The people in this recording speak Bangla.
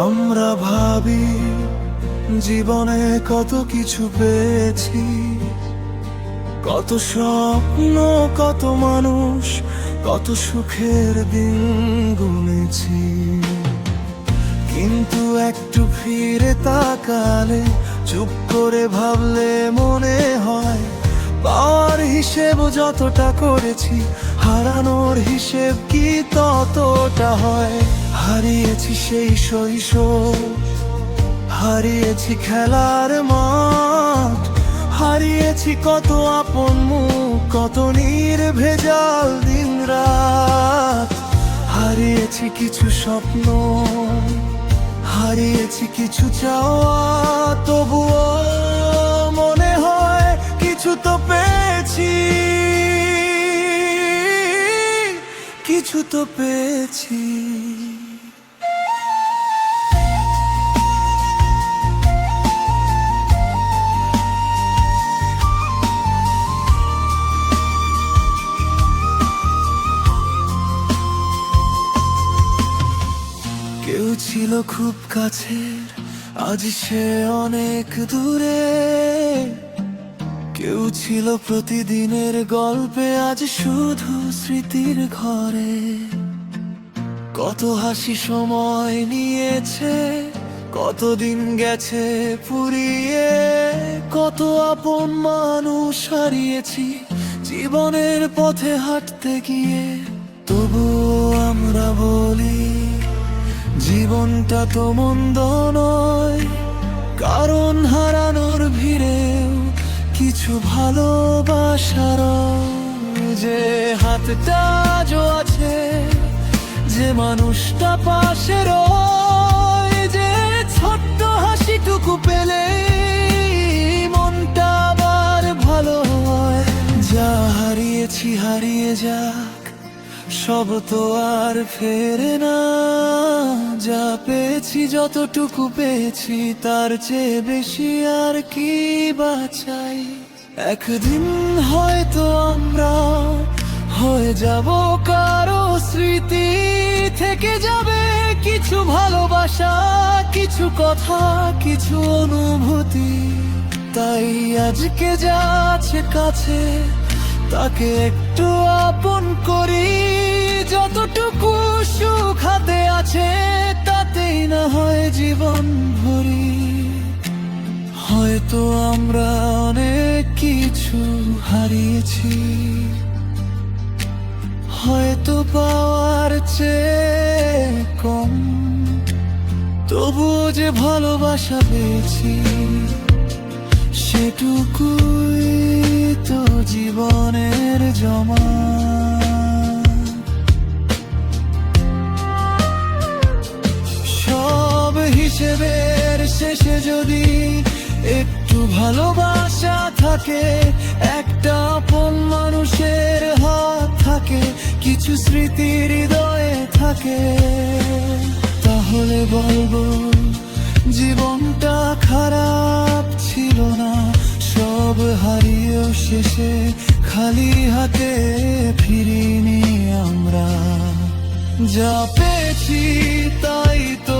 আমরা ভাবি জীবনে কত কিছু পেয়েছি, কত স্বপ্ন, কত মানুষ, কত সুখের দিন গুনেছি। কিন্তু একটু ফিরে তাকালে, চুপ করে ভাবলে মনে হয় পাওয়ার হিসেব যতটা করেছি, হারানোর হিসেব কি ততটা হয়। হারিয়েছি সেই শৈশব, হারিয়েছি খেলার মাঠ, হারিয়েছি কত আপন মুখ, কত নির্ভেজাল দিন রাত। হারিয়েছি কিছু স্বপ্ন, হারিয়েছি কিছু চাওয়া, তবুও মনে হয় কিছু তো পেয়েছি, কিছু তো পেয়েছি। কেউ ছিল খুব কাছের, আজ সে অনেক দূরে। কেউ ছিল প্রতিদিনের গল্পে, আজ শুধু স্মৃতির ঘরে। কত হাসি সময় নিয়েছে, কতদিন গেছে ফুরিয়ে, কত আপন মানুষ হারিয়েছি জীবনের পথে হাঁটতে গিয়ে। তবুও আমরা বলি জীবনটা তো মন্দ নয়, কারণ হারানোর ভিড়েও কিছু ভালোবাসার যে হাতটা আজও আছে, যে মানুষটা পাশে রয়, যে ছোট্ট হাসিটুকু পেলে মনটা আবার ভালো হয়। যা হারিয়েছি হারিয়ে যাক, সব তো আর ফেরে না। যা পেয়েছি যতটুকু পেয়েছি, তার চেয়ে বেশি আর কি বাঁচাই। একদিন হয়তো আমরা হয়ে যাব কারো স্মৃতি, থেকে যাবে কিছু ভালোবাসা, কিছু কথা, কিছু অনুভূতি। তাই আজকে যা আছে কাছে, তাকে একটু আপন করি। যতটুকু সুখ হাতে আছে, তাতেই না হয় জীবন ভরি। হয়তো আমরা অনেক কিছু হারিয়েছি, হয়তো পাওয়ার চেয়ে কম, তবুও যে ভালোবাসা পেয়েছি, সেটুকুই তো জীবনের জমা। সব হিসেবের শেষে যদি একটু ভালোবাসা থাকে, একটা আপন মানুষের হাত থাকে, কিছু স্মৃতি হৃদয়ে থাকে, তাহলে বলবো জীবনটা খারাপ ছিল না। সব হারিয়েও শেষে খালি হাতে ফিরিনি আমরা। যা পেয়েছি তাই তো